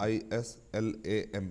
ISLAM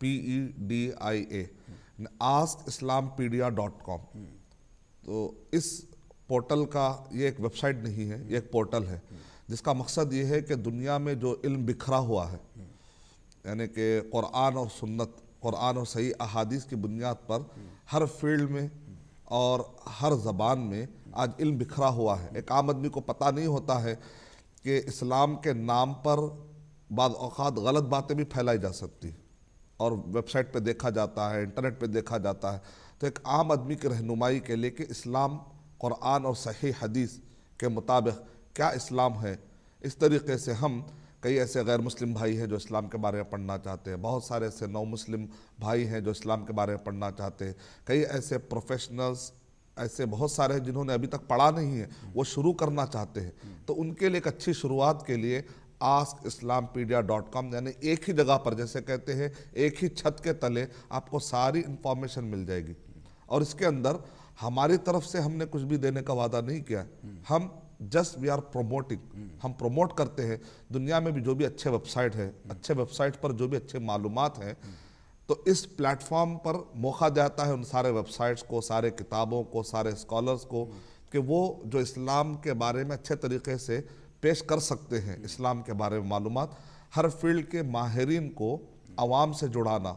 PEDIA AskIslampedia.com. تو اس portal کا یہ ایک ویب سائٹ نہیں ہے، یہ ایک پورٹل ہے جس کا مقصد یہ ہے کہ دنیا میں جو علم بکھرا ہوا ہے، یعنی کہ قرآن اور سنت، قرآن اور صحیح احادیث کی بنیاد پر ہر فیلڈ میں اور ہر زبان میں آج علم بکھرا ہوا ہے. ایک عام آدمی کو پتہ نہیں ہوتا ہے کہ اسلام کے نام پر بعض اوقات غلط باتیں بھی پھیلائی جا سکتی اور ویب سائٹ پہ دیکھا جاتا ہے، انٹرنیٹ پہ دیکھا جاتا ہے. تو ایک عام آدمی کی رہنمائی کے لیے کہ اسلام قرآن اور صحیح حدیث کے مطابق کیا اسلام ہے، اس طریقے سے ہم کئی ایسے غیر مسلم بھائی ہیں جو اسلام کے بارے میں پڑھنا چاہتے ہیں، بہت سارے ایسے نو مسلم بھائی ہیں جو اسلام کے بارے میں پڑھنا چاہتے ہیں، کئی ایسے پروفیشنلز ایسے بہت سارے ہیں جنہوں نے ابھی تک پڑھا نہیں ہے، وہ شروع کرنا چاہتے ہیں. تو ان کے لیے ایک اچھی شروعات کے لیے AskIslampedia.com، یعنی ایک ہی جگہ پر، جیسے کہتے ہیں ایک ہی چھت کے تلے آپ کو ساری انفارمیشن مل جائے گی. اور اس کے اندر ہماری طرف سے ہم نے کچھ بھی دینے کا وعدہ نہیں کیا، ہم جسٹ وی آر پروموٹنگ، ہم پروموٹ کرتے ہیں دنیا میں بھی جو بھی اچھے ویب سائٹ ہے، اچھے ویب سائٹ پر جو بھی اچھے معلومات ہیں، تو اس پلیٹ فارم پر موقع دیتا ہے ان سارے ویب سائٹس کو، سارے کتابوں کو، سارے اسکالرز کو کہ وہ جو اسلام کے بارے میں اچھے طریقے سے پیش کر سکتے ہیں، اسلام کے بارے میں معلومات. ہر فیلڈ کے ماہرین کو عوام سے جڑانا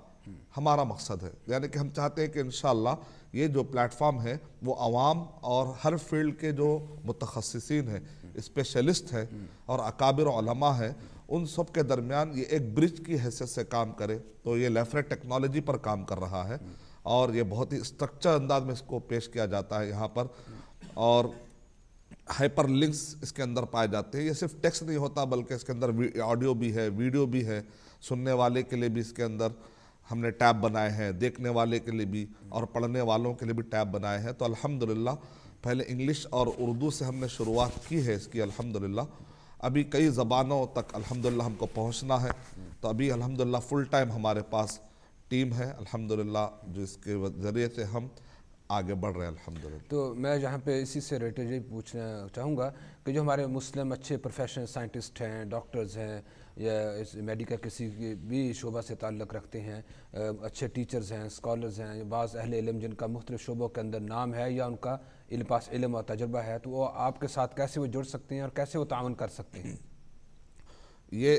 ہمارا مقصد ہے. یعنی کہ ہم چاہتے ہیں کہ انشاءاللہ یہ جو پلیٹ فارم ہے وہ عوام اور ہر فیلڈ کے جو متخصصین ہیں، اسپیشلسٹ ہیں اور اکابر علماء ہیں، ان سب کے درمیان یہ ایک برج کی حیثیت سے کام کرے. تو یہ لیفریٹ ٹیکنالوجی پر کام کر رہا ہے اور یہ بہت ہی اسٹرکچر انداز میں اس کو پیش کیا جاتا ہے یہاں پر، اور ہائپر لنکس اس کے اندر پائے جاتے ہیں. یہ صرف ٹیکسٹ نہیں ہوتا بلکہ اس کے اندر آڈیو بھی ہے، ویڈیو بھی ہے. سننے والے کے لیے بھی اس کے اندر ہم نے ٹیب بنائے ہیں، دیکھنے والے کے لیے بھی اور پڑھنے والوں کے لیے بھی ٹیب بنائے ہیں. تو الحمدللہ پہلے انگلش اور اردو سے ہم نے شروعات کی ہے اس کی الحمدللہ. ابھی کئی زبانوں تک الحمدللہ ہم کو پہنچنا ہے. تو ابھی الحمدللہ فل ٹائم ہمارے پاس ٹیم ہے الحمدللہ جس کے ذریعے سے ہم آگے بڑھ رہے ہیں الحمدللہ. تو میں جہاں پہ اسی سے ریلیٹڈ یہ پوچھنا چاہوں گا کہ جو ہمارے مسلم اچھے پروفیشنل سائنٹسٹ ہیں، ڈاکٹرز ہیں، یا اس میڈیکل کسی بھی شعبہ سے تعلق رکھتے ہیں، اچھے ٹیچرز ہیں، اسکالرز ہیں، بعض اہل علم جن کا مختلف شعبوں کے اندر نام ہے یا ان کا پاس علم اور تجربہ ہے، تو وہ آپ کے ساتھ کیسے وہ جڑ سکتے ہیں اور کیسے وہ تعاون کر سکتے ہیں؟ یہ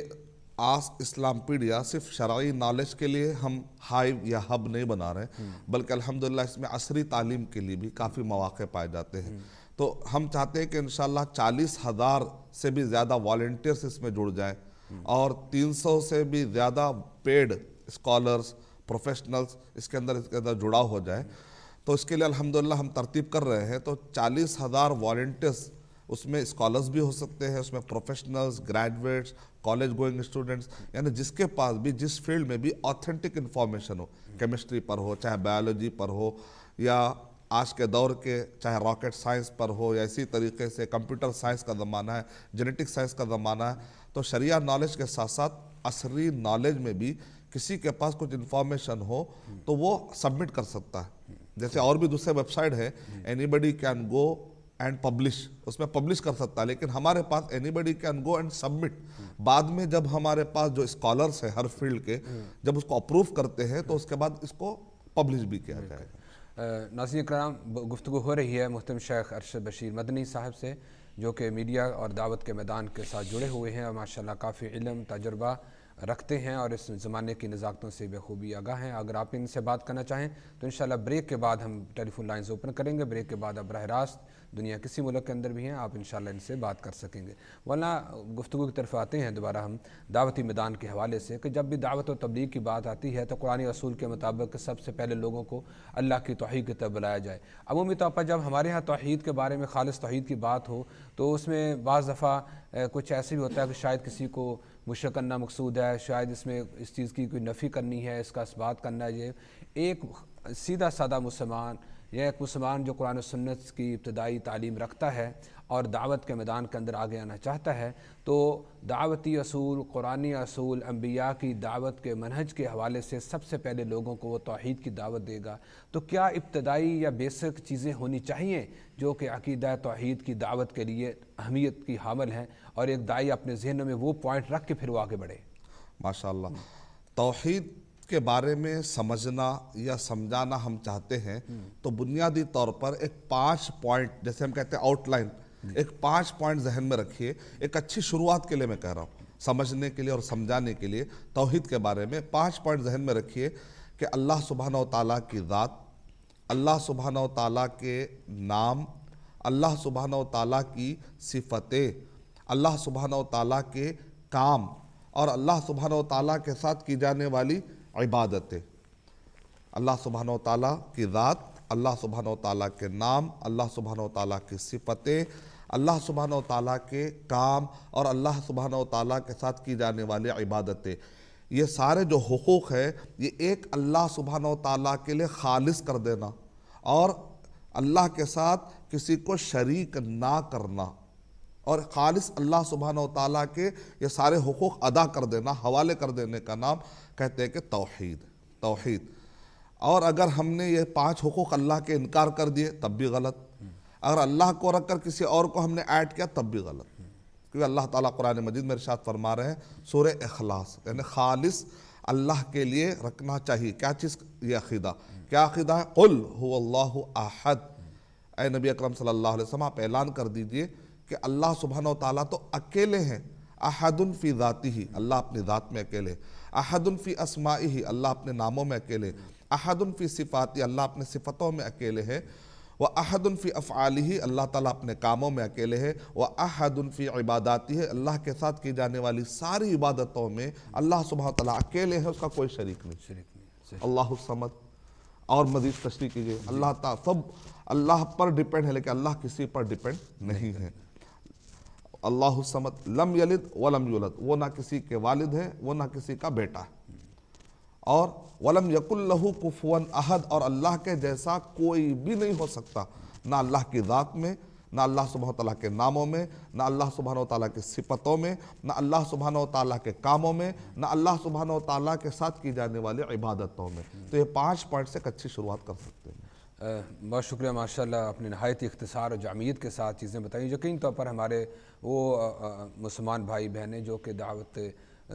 آسک اسلامپیڈیا صرف شرعی نالج کے لیے ہم ہائیو یا ہب نہیں بنا رہے، بلکہ الحمدللہ اس میں عصری تعلیم کے لیے بھی کافی مواقع پائے جاتے ہیں. تو ہم چاہتے ہیں کہ انشاءاللہ 40,000 سے بھی زیادہ والنٹیئرز اس میں جڑ جائیں اور 300 سے بھی زیادہ پیڈ اسکالرز، پروفیشنلز اس کے اندر جڑاؤ ہو جائے. تو اس کے لیے الحمدللہ ہم ترتیب کر رہے ہیں. تو 40,000 والنٹیئرز، اس میں اسکالرز بھی ہو سکتے ہیں، اس میں professionals, graduates, college going students, یعنی جس کے پاس بھی جس فیلڈ میں بھی آتھینٹک انفارمیشن ہو، کیمسٹری پر ہو، چاہے بایولوجی پر ہو، یا آج کے دور کے چاہے راکٹ سائنس پر ہو، یا اسی طریقے سے کمپیوٹر سائنس کا زمانہ ہے، جینیٹک سائنس کا زمانہ ہے. تو شریعہ نالج کے ساتھ ساتھ عصری نالج میں بھی کسی کے پاس کچھ انفارمیشن ہو تو وہ سبمٹ کر سکتا ہے. جیسے اور بھی دوسرے ویب سائٹ ہے anybody can go and publish, اس میں پبلش کر سکتا ہے، لیکن ہمارے پاس anybody can go and submit. بعد میں جب ہمارے پاس جو اسکالرس ہیں ہر فیلڈ کے جب اس کو اپروو کرتے ہیں تو اس کے بعد اس کو پبلش بھی کیا جائے. ناظرین کرام، گفتگو ہو رہی ہے محترم شیخ ارشد بشیر مدنی صاحب سے، جو کہ میڈیا اور دعوت کے میدان کے ساتھ جڑے ہوئے ہیں اور ماشاءاللہ کافی علم تجربہ رکھتے ہیں اور اس زمانے کی نزاکتوں سے بخوبی آگاہ ہیں. اگر آپ ان سے بات کرنا چاہیں تو انشاءاللہ بریک کے بعد ہم ٹیلی فون لائنز اوپن کریں گے. بریک کے بعد آپ براہ راست دنیا کسی ملک کے اندر بھی ہیں آپ انشاءاللہ ان سے بات کر سکیں گے. ورنہ گفتگو کی طرف آتے ہیں دوبارہ ہم دعوتی میدان کے حوالے سے کہ جب بھی دعوت و تبلیغ کی بات آتی ہے تو قرآن اصول کے مطابق سب سے پہلے لوگوں کو اللہ کی توحید کی طرف بلایا جائے. عمومی طور پر جب ہمارے ہاں توحید کے بارے میں، خالص توحید کی بات ہو، تو اس میں بعض دفعہ کچھ ایسے بھی ہوتا ہے کہ شاید کسی کو مشرک کرنا مقصود ہے، شاید اس میں اس چیز کی کوئی نفی کرنی ہے، اس کا اثبات کرنا ہے. یہ ایک سیدھا سادہ مسلمان یا ایک مسلمان جو قرآن و سنت کی ابتدائی تعلیم رکھتا ہے اور دعوت کے میدان کے اندر آگے آنا چاہتا ہے، تو دعوتی اصول، قرآنی اصول، انبیاء کی دعوت کے منہج کے حوالے سے سب سے پہلے لوگوں کو وہ توحید کی دعوت دے گا. تو کیا ابتدائی یا بیسک چیزیں ہونی چاہیے جو کہ عقیدہ توحید کی دعوت کے لیے اہمیت کی حامل ہیں اور ایک داعی اپنے ذہن میں وہ پوائنٹ رکھ کے پھر وہ آگے بڑھے؟ ماشاءاللہ. توحید کے بارے میں سمجھنا یا سمجھانا ہم چاہتے ہیں تو بنیادی طور پر ایک 5 پوائنٹ، جیسے ہم کہتے ہیں آؤٹ لائن، ایک 5 پوائنٹ ذہن میں رکھیے. ایک اچھی شروعات کے لیے میں کہہ رہا ہوں، سمجھنے کے لیے اور سمجھانے کے لیے توحید کے بارے میں 5 پوائنٹ ذہن میں رکھیے کہ اللہ سبحانہ و تعالیٰ کی ذات، اللہ سبحانہ و تعالیٰ کے نام، اللہ سبحانہ و تعالیٰ کی صفتیں، اللہ سبحانہ و تعالیٰ کے کام، اور اللہ سبحانہ و تعالیٰ کے ساتھ کی جانے والی عبادتیں. اللہ سبحانہ و تعالیٰ کی ذات، اللہ سبحانہ و تعالیٰ کے نام، اللہ سبحانہ و تعالیٰ کی صفتیں، اللہ سبحانہ و تعالیٰ کے کام، اور اللہ سبحانہ و تعالیٰ کے ساتھ کی جانے والی عبادتیں. یہ سارے جو حقوق ہے یہ ایک اللہ سبحانہ و تعالیٰ کے لیے خالص کر دینا اور اللہ کے ساتھ کسی کو شریک نہ کرنا اور خالص اللہ سبحانہ و تعالیٰ کے یہ سارے حقوق ادا کر دینا، حوالے کر دینے کا نام کہتے ہیں کہ توحید. اور اگر ہم نے یہ 5 حقوق اللہ کے انکار کر دیے تب بھی غلط. اگر اللہ کو رکھ کر کسی اور کو ہم نے ایڈ کیا تب بھی غلط. کیونکہ اللہ تعالیٰ قرآن مجید میں ارشاد فرما رہے ہیں سورہ اخلاص، یعنی خالص اللہ کے لیے رکھنا چاہیے. کیا چیز؟ یہ عقیدہ. کیا عقیدہ ہے؟ قل هو اللہ احد. اے نبی اکرم صلی اللہ علیہ وسلم آپ اعلان کر دیجئے کہ اللہ سبحانہ و تعالیٰ تو اکیلے ہیں. احد فی ذاتہ، اللہ اپنی ذات میں اکیلے. احد فی اسمائہ، اللہ اپنے ناموں میں اکیلے. احد فی صفاتہ، اللہ اپنے صفتوں میں اکیلے ہے. وَأَحَدٌ فِي أَفْعَالِهِ، اللہ تعالیٰ اپنے کاموں میں اکیلے ہے. وَأَحَدٌ فِي عِبَادَاتِهِ، اللہ کے ساتھ کی جانے والی ساری عبادتوں میں اللہ سبحانہ وتعالیٰ اکیلے ہے، اس کا کوئی شریک نہیں. اللہ الصمد. اور مزید تشریح کیجئے، اللہ تعالیٰ سب اللہ پر ڈیپینڈ ہے لیکن اللہ کسی پر ڈیپینڈ نہیں ہے. اللہ الصمد لم یلد ولم یولد، وہ نہ کسی کے والد ہے وہ نہ کسی کا بیٹا ہے. اور وَلَمْ يَكُنْ لَهُ كُفُوًا أَحَدٌ، اور اللہ کے جیسا کوئی بھی نہیں ہو سکتا، نہ اللہ کی ذات میں، نہ اللہ سبحانہ وتعالیٰ کے ناموں میں، نہ اللہ سبحانہ وتعالیٰ کی صفتوں میں، نہ اللہ سبحانہ وتعالیٰ کے کاموں میں، نہ اللہ سبحانہ وتعالیٰ کے ساتھ کی جانے والی عبادتوں میں. تو یہ 5 پوائنٹ سے ایک اچھی شروعات کر سکتے ہیں. بہت شکریہ ماشاءاللہ، اپنے نہایت اختصار اور جامعیت کے ساتھ چیزیں بتائیں. یقین طور پر ہمارے وہ مسلمان بھائی بہنیں جو کہ دعوت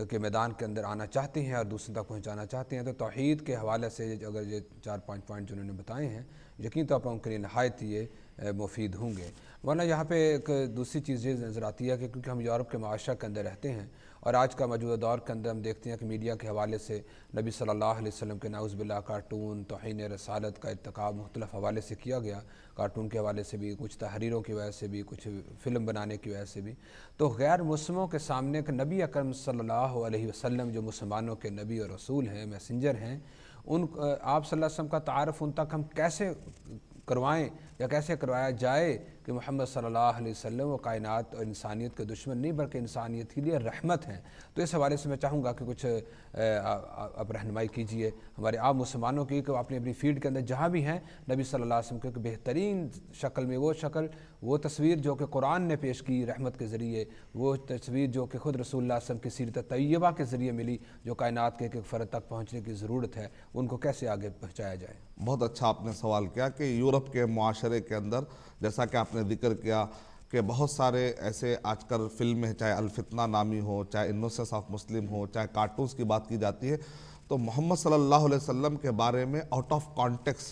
کے میدان کے اندر آنا چاہتے ہیں اور دوسروں تک پہنچانا چاہتے ہیں، تو توحید کے حوالے سے اگر یہ 4-5 پوائنٹ جو انہوں نے بتائے ہیں یقین طور پر ان کے لیے نہایت یہ مفید ہوں گے. ورنہ یہاں پہ ایک دوسری چیز یہ نظر آتی ہے کہ کیونکہ ہم یورپ کے معاشرہ کے اندر رہتے ہیں اور آج کا موجودہ دور کے اندر ہم دیکھتے ہیں کہ میڈیا کے حوالے سے نبی صلی اللہ علیہ وسلم کے نعوذ باللہ کارٹون، توہین رسالت کا ارتکاب مختلف حوالے سے کیا گیا. کارٹون کے حوالے سے بھی، کچھ تحریروں کی وجہ سے بھی، کچھ فلم بنانے کی وجہ سے بھی. تو غیر مسلموں کے سامنے کہ نبی اکرم صلی اللہ علیہ وسلم جو مسلمانوں کے نبی اور رسول ہیں، میسنجر ہیں، ان آپ صلی اللہ علیہ وسلم کا تعارف ان تک ہم کیسے کروائیں یا کیسے کروایا جائے کہ محمد صلی اللہ علیہ وسلم وہ کائنات اور انسانیت کے دشمن نہیں بلکہ انسانیت کے لیے رحمت ہیں. تو اس حوالے سے میں چاہوں گا کہ کچھ آپ رہنمائی کیجئے ہمارے عام مسلمانوں کی کہ اپنی اپنی فیلڈ کے اندر جہاں بھی ہیں نبی صلی اللہ علیہ وسلم کے بہترین شکل میں وہ شکل، وہ تصویر جو کہ قرآن نے پیش کی رحمت کے ذریعے، وہ تصویر جو کہ خود رسول اللہ صلی اللہ علیہ وسلم کی سیرت طیبہ کے ذریعے ملی، جو کائنات کے ایک ایک فرد تک پہنچنے کی ضرورت ہے، ان کو کیسے آگے پہنچایا جائے. بہت اچھا آپ نے سوال کیا کہ یورپ کے معاشرے کے اندر جیسا کہ آپ نے ذکر کیا کہ بہت سارے ایسے آج کل فلمیں، چاہے الفتنہ نامی ہو، چاہے انوسنس آف مسلم ہو، چاہے کارٹونز کی بات کی جاتی ہے، تو محمد صلی اللہ علیہ وسلم کے بارے میں آؤٹ آف کانٹیکس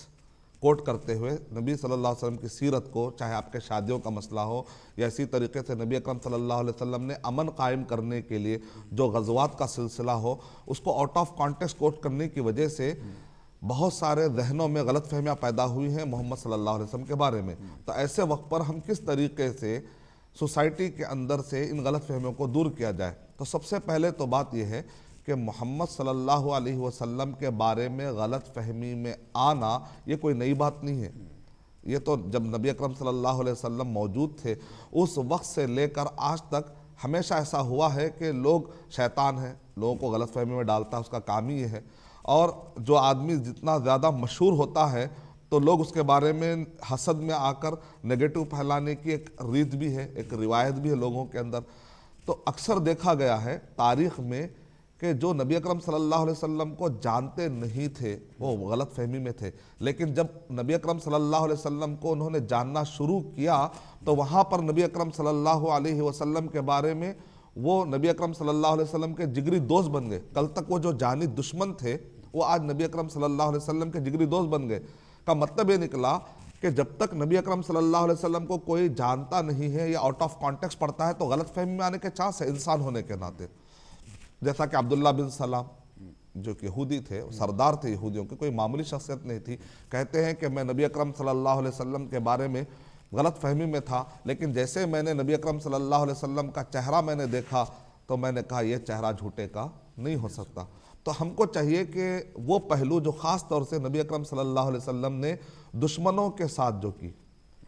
کوٹ کرتے ہوئے نبی صلی اللہ علیہ وسلم کی سیرت کو، چاہے آپ کے شادیوں کا مسئلہ ہو یا اسی طریقے سے نبی اکرم صلی اللہ علیہ وسلم نے امن قائم کرنے کے لیے جو غزوات کا سلسلہ ہو، اس کو آؤٹ آف کانٹیکس کوٹ کرنے کی وجہ سے بہت سارے ذہنوں میں غلط فہمیاں پیدا ہوئی ہیں محمد صلی اللہ علیہ وسلم کے بارے میں. تو ایسے وقت پر ہم کس طریقے سے سوسائٹی کے اندر سے ان غلط فہمیوں کو دور کیا جائے؟ تو سب سے پہلے تو بات یہ ہے کہ محمد صلی اللہ علیہ وسلم کے بارے میں غلط فہمی میں آنا یہ کوئی نئی بات نہیں ہے. یہ تو جب نبی اکرم صلی اللہ علیہ وسلم موجود تھے اس وقت سے لے کر آج تک ہمیشہ ایسا ہوا ہے کہ لوگ شیطان ہیں، لوگوں کو غلط فہمی میں ڈالتا ہے، اس کا کام ہی یہ ہے. اور جو آدمی جتنا زیادہ مشہور ہوتا ہے تو لوگ اس کے بارے میں حسد میں آ کر نیگیٹو پھیلانے کی ایک ریت بھی ہے، ایک روایت بھی ہے لوگوں کے اندر. تو اکثر دیکھا گیا ہے تاریخ میں کہ جو نبی اکرم صلی اللہ علیہ وسلم کو جانتے نہیں تھے وہ غلط فہمی میں تھے، لیکن جب نبی اکرم صلی اللہ علیہ وسلم کو انہوں نے جاننا شروع کیا تو وہاں پر نبی اکرم صلی اللہ علیہ وسلم کے بارے میں وہ نبی اکرم صلی اللہ علیہ وسلم کے جگری دوست بن گئے. کل تک وہ جو جانی دشمن تھے وہ آج نبی اکرم صلی اللہ علیہ وسلم کے جگری دوست بن گئے۔ کا مطلب یہ نکلا کہ جب تک نبی اکرم صلی اللہ علیہ وسلم کو کوئی جانتا نہیں ہے یا آؤٹ آف کانٹیکسٹ پڑتا ہے تو غلط فہمی میں آنے کے چانس ہے انسان ہونے کے ناطے۔ جیسا کہ عبداللہ بن سلام جو کہ یہودی تھے، سردار تھے یہودیوں کے، کوئی معمولی شخصیت نہیں تھی، کہتے ہیں کہ میں نبی اکرم صلی اللہ علیہ وسلم کے بارے میں غلط فہمی میں تھا، لیکن جیسے میں نے نبی اکرم صلی اللہ علیہ وسلم کا چہرہ میں نے دیکھا تو میں نے کہا یہ چہرہ جھوٹے کا نہیں ہو سکتا۔ تو ہم کو چاہیے کہ وہ پہلو جو خاص طور سے نبی اکرم صلی اللہ علیہ وسلم نے دشمنوں کے ساتھ جو کی،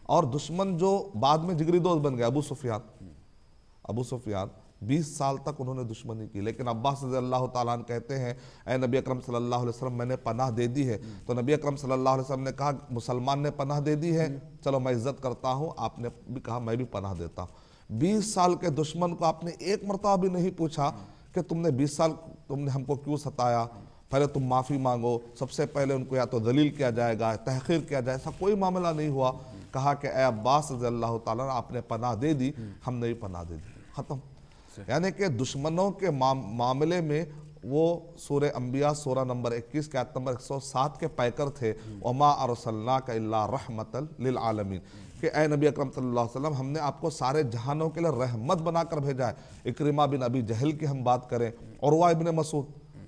اور دشمن جو بعد میں جگری دوست بن گئے، ابو سفیان 20 سال تک انہوں نے دشمنی کی، لیکن عباس رضی اللہ تعالیٰ عنہ کہتے ہیں اے نبی اکرم صلی اللہ علیہ وسلم میں نے پناہ دے دی ہے، تو نبی اکرم صلی اللہ علیہ وسلم نے کہا مسلمان نے پناہ دے دی ہے، چلو میں عزت کرتا ہوں، آپ نے بھی کہا میں بھی پناہ دیتا ہوں۔ 20 سال کے دشمن کو آپ نے ایک مرتبہ بھی نہیں پوچھا کہ تم نے 20 سال تم نے ہم کو کیوں ستایا، پہلے تم معافی مانگو، سب سے پہلے ان کو یا تو ذلیل کیا جائے گا، تحقیر کیا جائے، ایسا کوئی معاملہ نہیں ہوا۔ کہا کہ اے عباس رضی اللہ تعالیٰ آپ نے پناہ دے دی، ہم نے بھی پناہ دے دی، ختم۔ یعنی کہ دشمنوں کے معاملے میں وہ سورہ انبیاء سورہ نمبر 21 کے آیت نمبر 107 کے پیکر تھے، وَمَا أَرْسَلْنَاكَ إِلَّا رَحْمَةً لِلْعَالَمِينَ، کہ اے نبی اکرم صلی اللہ علیہ وسلم ہم نے آپ کو سارے جہانوں کے لئے رحمت بنا کر بھیجا ہے۔ اکرمہ بن ابی جہل کی ہم بات کریں، عروہ ابن مسعود،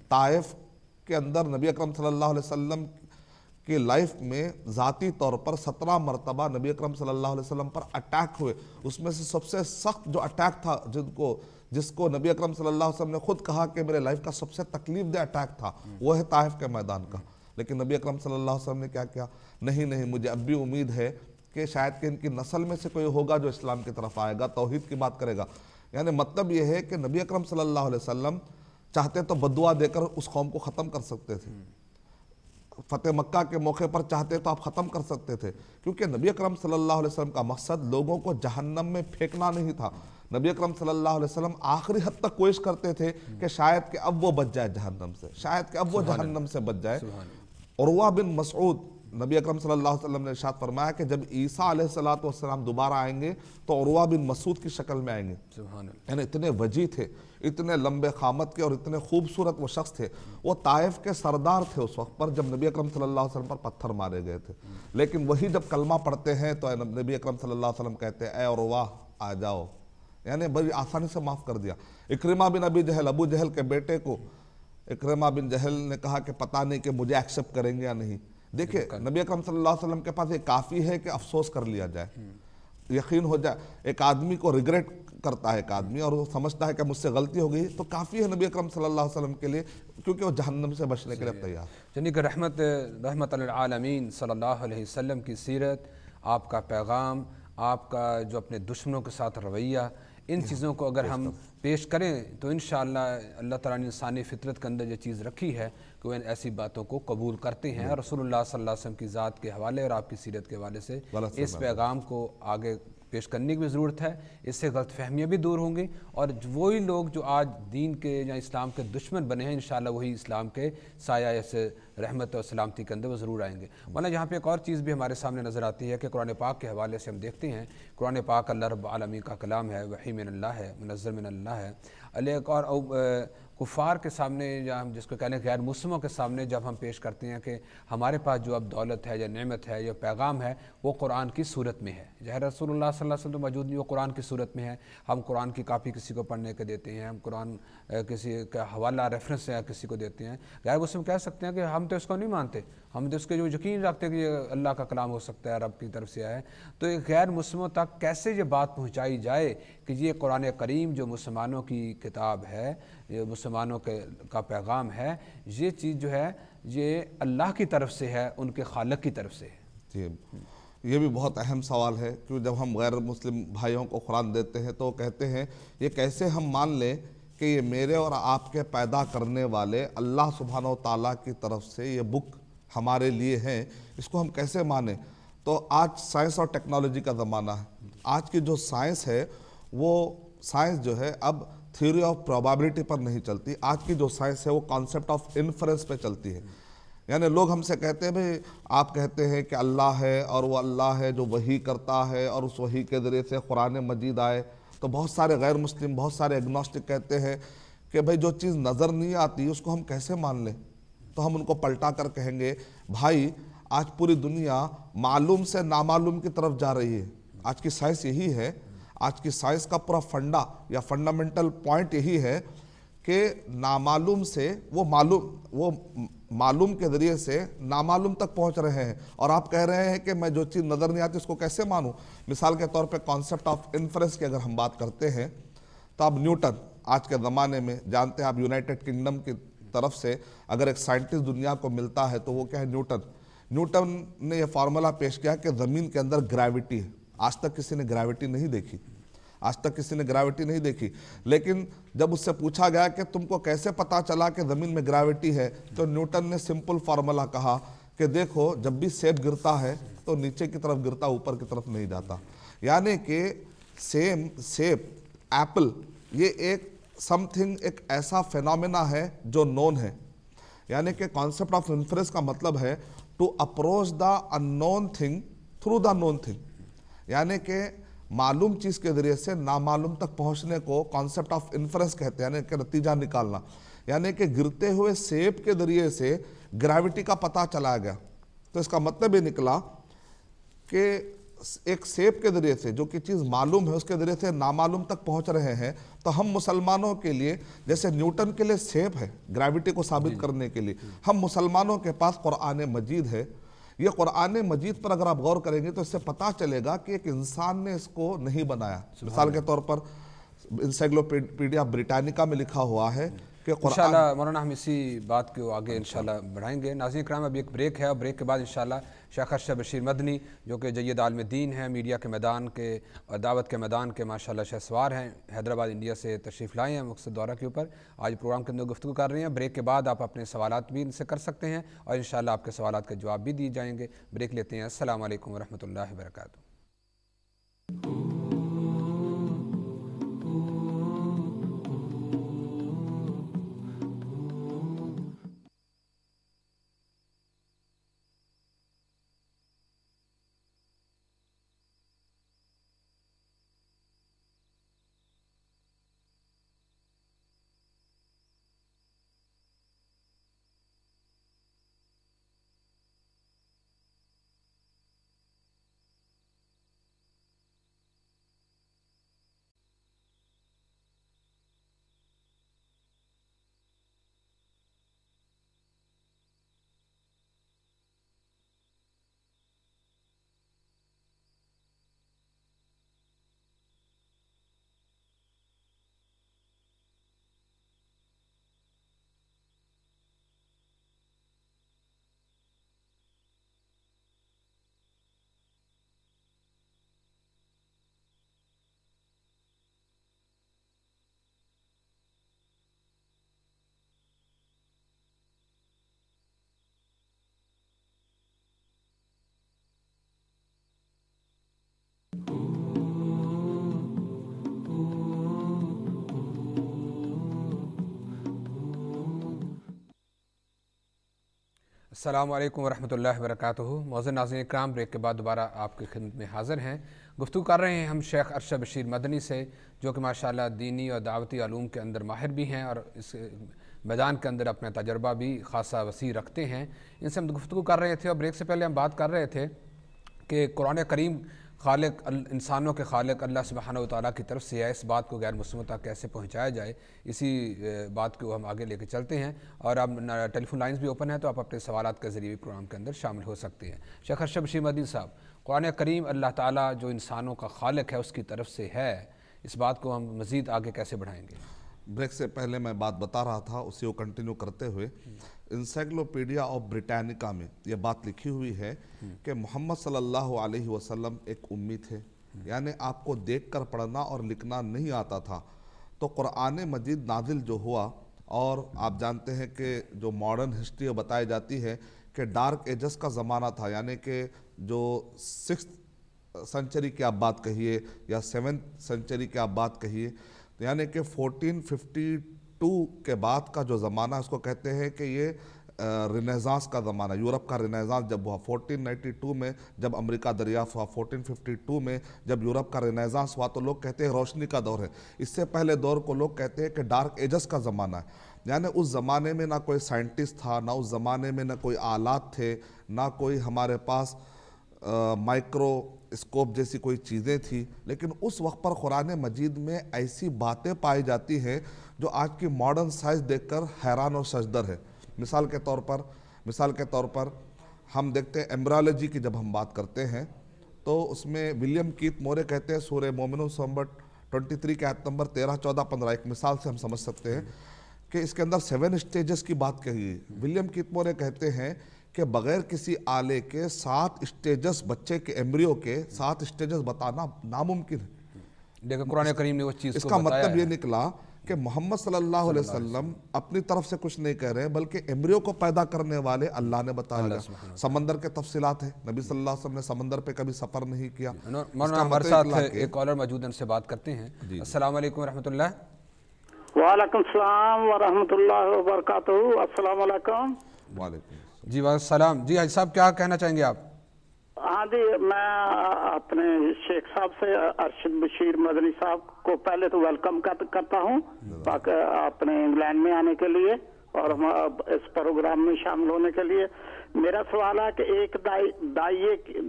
طائف کے اندر نبی اکرم صلی اللہ علیہ وسلم کی لائف میں ذاتی طور پر 17 مرتبہ نبی اکرم صلی اللہ علیہ وسلم پر اٹیک ہوئے، اس میں سے سب سے سخت جو اٹیک تھا جس کو نبی اکرم صلی اللہ علیہ وسلم نے خود کہا کہ میرے لائف کا سب سے تکلیف دہ اٹیک تھا، وہ ہے طائف کے میدان کا، لیکن نبی اکرم صلی اللہ علیہ وسلم نے کیا کیا؟ نہیں مجھے اب بھی امید ہے کہ شاید کہ ان کی نسل میں سے کوئی ہوگا جو اسلام کی طرف آئے گا، توحید کی بات کرے گا۔ یعنی مطلب یہ ہے کہ نبی اکرم صلی اللہ علیہ وسلم چاہتے تو بددعا دے کر اس قوم کو ختم کر سکتے تھے، فتح مکہ کے موقع پر چاہتے تو آپ ختم کر سکتے تھے، کیونکہ نبی اکرم صلی اللہ علیہ وسلم کا مقصد لوگوں کو جہنم میں پھینکنا نہیں تھا۔ نبی اکرم صلی اللہ علیہ وسلم آخری حد تک کوشش کرتے تھے کہ شاید کہ اب وہ بچ جائے جہنم سے، شاید کہ اب وہ جہنم سے بچ جائے۔ عروہ بن مسعود، نبی اکرم صلی اللہ علیہ وسلم نے ارشاد فرمایا کہ جب عیسیٰ علیہ السلام دوبارہ آئیں گے تو عروہ بن مسعود کی شکل میں آئیں گے۔ یعنی اتنے وجی تھے، اتنے لمبے قامت کے اور اتنے خوبصورت وہ شخص تھے، وہ طائف کے سردار تھے اس وقت پر جب نبی اکرم صلی اللہ علیہ وسلم پر پتھر مارے گئے تھے، لیکن وہی جب کلمہ پڑھتے ہیں تو نبی اکرم صلی اللہ علیہ وسلم کہتے ہیں اے عروہ آ جاؤ، یعنی بڑی آسانی سے معاف کر دیا۔ اکرمہ بن ابی جہل، ابو جہل کے بیٹے کو اکرمہ بن جہل نے کہا کہ پتہ نہیں کہ مجھے ایکسپٹ کریں گے یا نہیں۔ دیکھیں نبی اکرم صلی اللہ علیہ وسلم کے پاس یہ کافی ہے کہ افسوس کر لیا جائے، یقین ہو جائے، ایک آدمی کو ریگریٹ کرتا ہے ایک آدمی اور وہ سمجھتا ہے کہ مجھ سے غلطی ہو گئی، تو کافی ہے نبی اکرم صلی اللہ علیہ وسلم کے لیے، کیونکہ وہ جہنم سے بچنے کے لیے تیار۔ یعنی کہ رحمت للعالمین صلی اللہ علیہ وسلم کی سیرت، آپ کا پیغام، آپ کا جو اپنے دشمنوں کے ساتھ رویہ، ان چیزوں کو اگر ہم پیش کریں تو انشاءاللہ اللہ تعالیٰ نے انسانی فطرت کے اندر یہ چیز رکھی ہے کہ وہ ایسی باتوں کو قبول کرتے ہیں، اور رسول اللہ صلی اللہ علیہ وسلم کی ذات کے حوالے اور آپ کی سیرت کے حوالے سے اس پیغام کو آگے پیش کرنے کی بھی ضرورت ہے۔ اس سے غلط فہمیاں بھی دور ہوں گی، اور وہی لوگ جو آج دین کے یا اسلام کے دشمن بنے ہیں انشاءاللہ وہی اسلام کے سایہ سے رحمت اور سلامتی کے اندر وہ ضرور آئیں گے۔ ورنہ یہاں پہ ایک اور چیز بھی ہمارے سامنے نظر آتی ہے کہ قرآن پاک کے حوالے سے ہم دیکھتے ہیں، قرآن پاک اللہ رب العالمین کا کلام ہے، وحی من اللہ ہے، منزل من اللہ ہے۔ ایک اور کفار کے سامنے یا ہم جس کو کہنے غیر مسلموں کے سامنے جب ہم پیش کرتے ہیں کہ ہمارے پاس جو اب دولت ہے یا نعمت ہے یا پیغام ہے وہ قرآن کی صورت میں ہے، ظاہر رسول اللہ صلی اللہ علیہ وسلم تو موجود نہیں، وہ قرآن کی صورت میں ہے، ہم قرآن کی کاپی کسی کو پڑھنے کے دیتے ہیں، ہم قرآن کسی کا حوالہ ریفرنس کسی کو دیتے ہیں، غیر مسلم کہہ سکتے ہیں کہ ہم تو اس کو نہیں مانتے، ہم تو اس کے جو یقین رکھتے ہیں کہ یہ اللہ کا کلام ہو سکتا ہے، رب کی طرف سے آیا ہے۔ تو یہ غیر مسلموں تک کیسے یہ بات پہنچائی جائے کہ یہ قرآن کریم جو مسلمانوں کی کتاب ہے، یہ مسلمانوں کا پیغام ہے، یہ چیز جو ہے یہ اللہ کی طرف سے ہے، ان کے خالق کی طرف سے ہے۔ جی یہ بھی بہت اہم سوال ہے، کیوں جب ہم غیر مسلم بھائیوں کو قرآن دیتے ہیں تو وہ کہتے ہیں یہ کیسے ہم مان لیں کہ یہ میرے اور آپ کے پیدا کرنے والے اللہ سبحانہ و تعالیٰ کی طرف سے یہ بک ہمارے لیے ہیں، اس کو ہم کیسے مانیں؟ تو آج سائنس اور ٹیکنالوجی کا زمانہ ہے، آج کی جو سائنس ہے وہ سائنس جو ہے اب تھیوری آف پروبیبلٹی پر نہیں چلتی، آج کی جو سائنس ہے وہ کانسیپٹ آف انفرنس پہ چلتی ہے۔ یعنی لوگ ہم سے کہتے ہیں بھئی آپ کہتے ہیں کہ اللہ ہے اور وہ اللہ ہے جو وحی کرتا ہے اور اس وحی کے ذریعے سے قرآن مجید آئے، تو بہت سارے غیر مسلم، بہت سارے ایگنوسٹک کہتے ہیں کہ بھئی جو چیز نظر نہیں آتی اس کو ہم کیسے مان لیں؟ تو ہم ان کو پلٹا کر کہیں گے بھائی آج پوری دنیا معلوم سے نامعلوم کی طرف جا رہی ہے. آج کی سائنس یہی ہے, آج کی سائنس کا پورا فنڈا یا فنڈامنٹل پوائنٹ یہی ہے کہ نامعلوم سے وہ معلوم کے ذریعے سے نامعلوم تک پہنچ رہے ہیں, اور آپ کہہ رہے ہیں کہ میں جو چیز نظر نہیں آتی اس کو کیسے مانوں. مثال کے طور پہ کانسیپٹ آف انفرنس کی اگر ہم بات کرتے ہیں تو اب نیوٹن آج کے زمانے میں جانتے ہیں آپ, یونائٹڈ کنگڈم کی طرف سے اگر ایک سائنٹسٹ دنیا کو ملتا ہے تو وہ کیا ہے, نیوٹن نے یہ فارمولا پیش کیا کہ زمین کے اندر گریوٹی ہے. آج تک کسی نے گریوٹی نہیں دیکھی, لیکن جب اس سے پوچھا گیا کہ تم کو کیسے پتا چلا کہ زمین میں گریوٹی ہے, تو نیوٹن نے سمپل فارمولا کہا کہ دیکھو جب بھی سیب گرتا ہے تو نیچے کی طرف گرتا, اوپر کی طرف نہیں جاتا. یعنی کہ سیب, ایپل, یہ ایک سم تھنگ, ایک ایسا فینومینا ہے جو نون ہے. یعنی کہ کانسیپٹ آف انفرنس کا مطلب ہے to approach the unknown thing through the known thing. یعنی کہ معلوم چیز کے ذریعے سے نامعلوم تک پہنچنے کو کانسیپٹ آف انفرنس کہتے ہیں, یعنی کہ نتیجہ نکالنا. یعنی کہ گرتے ہوئے سیب کے ذریعے سے گریوٹی کا پتہ چلا گیا, تو اس کا مطلب یہ نکلا کہ ایک سیب کے ذریعے سے جو کہ چیز معلوم ہے اس کے ذریعے سے نامعلوم تک پہنچ رہے ہیں. تو ہم مسلمانوں کے لیے جیسے نیوٹن کے لیے سیب ہے گریوٹی کو ثابت کرنے کے لیے, ہم مسلمانوں کے پاس قرآن مجید ہے. یہ قرآن مجید پر اگر آپ غور کریں گے تو اس سے پتہ چلے گا کہ ایک انسان نے اس کو نہیں بنایا. مثال کے طور پر انسائکلوپیڈیا بریٹانیکا میں لکھا ہوا ہے کہ قرآن. انشاءاللہ مولانا ہم اسی بات کو آگے انشاءاللہ بڑھائیں گے. ناظرین کرام ابھی ایک بریک ہے, اور بریک کے بعد انشاءاللہ شیخ ارشد بشیر مدنی جو کہ جید عالم دین ہیں, میڈیا کے میدان کے اور دعوت کے میدان کے ماشاءاللہ شہ سوار ہیں, حیدرآباد انڈیا سے تشریف لائے ہیں مقصد دورہ کے اوپر. آج پروگرام کے اندر گفتگو کر رہے ہیں. بریک کے بعد آپ اپنے سوالات بھی ان سے کر سکتے ہیں اور انشاءاللہ آپ کے سوالات کے جواب بھی دیے جائیں گے. بریک لیتے ہیں. السلام علیکم ورحمۃ اللہ وبرکاتہ. السلام علیکم ورحمۃ اللہ وبرکاتہ. معزز ناظرین کرام, بریک کے بعد دوبارہ آپ کی خدمت میں حاضر ہیں. گفتگو کر رہے ہیں ہم شیخ ارشد بشیر مدنی سے, جو کہ ماشاءاللہ دینی اور دعوتی علوم کے اندر ماہر بھی ہیں اور اس میدان کے اندر اپنا تجربہ بھی خاصا وسیع رکھتے ہیں. ان سے ہم گفتگو کر رہے تھے اور بریک سے پہلے ہم بات کر رہے تھے کہ قرآن کریم خالق انسانوں کے خالق اللہ سبحانہ و تعالیٰ کی طرف سے ہے. اس بات کو غیر مسلموں تک کیسے پہنچایا جائے, اسی بات کو ہم آگے لے کے چلتے ہیں. اور اب ٹیلی فون لائنز بھی اوپن ہیں, تو آپ اپنے سوالات کے ذریعے پروگرام کے اندر شامل ہو سکتے ہیں. شیخ ارشد بشیر مدنی صاحب, قرآن کریم اللہ تعالیٰ جو انسانوں کا خالق ہے اس کی طرف سے ہے, اس بات کو ہم مزید آگے کیسے بڑھائیں گے؟ بریک سے پہلے میں بات بتا رہا تھا, اسی کو کنٹینیو کرتے ہوئے انسائکلوپیڈیا آف بریٹانیکا میں یہ بات لکھی ہوئی ہے کہ محمد صلی اللہ علیہ وسلم ایک امی تھے, یعنی آپ کو دیکھ کر پڑھنا اور لکھنا نہیں آتا تھا. تو قرآن مجید نازل جو ہوا, اور آپ جانتے ہیں کہ جو ماڈرن ہسٹری بتائی جاتی ہے کہ ڈارک ایجز کا زمانہ تھا, یعنی کہ جو 6th سنچری کی آپ بات کہیے یا 7th سنچری کی آپ بات کہیے, یعنی کہ 1452 کے بعد کا جو زمانہ اس کو کہتے ہیں کہ یہ رینیزانس کا زمانہ, یورپ کا رینیزانس جب ہوا 1492 میں جب امریکہ دریافت ہوا, 1452 میں جب یورپ کا رینیزانس ہوا, تو لوگ کہتے ہیں روشنی کا دور ہے. اس سے پہلے دور کو لوگ کہتے ہیں کہ ڈارک ایجز کا زمانہ ہے. یعنی اس زمانے میں نہ کوئی سائنٹسٹ تھا، نہ اس زمانے میں نہ کوئی آلات تھے، نہ کوئی ہمارے پاس مائکرو اسکوپ جیسی کوئی چیزیں تھی، لیکن اس وقت پر قرآن مجید میں ایسی باتیں پائی جاتی ہیں جو آج کی ماڈرن سائنس دیکھ کر حیران اور ششدر ہے۔ مثال کے طور پر ہم دیکھتے ہیں ایمبرالوجی کی جب ہم بات کرتے ہیں تو اس میں ولیم کیت مورے کہتے ہیں سورہ مومنون نمبر 23 کے آیت نمبر 13، 14، 15 ایک مثال سے ہم سمجھ سکتے ہیں کہ اس کے اندر 7 اسٹیجز کی بات کہی ہے۔ ولیم کیت مورے کہتے ہیں کہ بغیر کسی آلے کے 7 اسٹیجز، بچے کے ایمبریو کے 7 اسٹیجز بتانا ناممکن ہے۔ لیکن قرآن کریم نے وہ چیز اس کا مطلب یہ نکلا کہ محمد صلی اللہ علیہ وسلم اپنی طرف سے کچھ نہیں کہہ رہے بلکہ ایمبریو کو پیدا کرنے والے اللہ نے بتایا۔ سمندر کے تفصیلات ہیں، نبی صلی اللہ علیہ وسلم نے سمندر پہ کبھی سفر نہیں کیا۔ مولانا ہمارے ساتھ ایک کالر موجود ہیں، ان سے بات کرتے ہیں۔ السلام علیکم ورحمۃ اللہ۔ وعلیکم السلام ورحمۃ اللہ وبرکاتہ۔ السلام علیکم۔ وعلیکم جی السلام۔ جی حاجی صاحب کیا کہنا چاہیں گے آپ؟ ہاں جی، میں اپنے شیخ صاحب سے ارشد بشیر مدنی صاحب کو پہلے تو ویلکم کرتا ہوں اپنے انگلینڈ میں آنے کے لیے اور اس پروگرام میں شامل ہونے کے لیے۔ میرا سوال ہے کہ ایک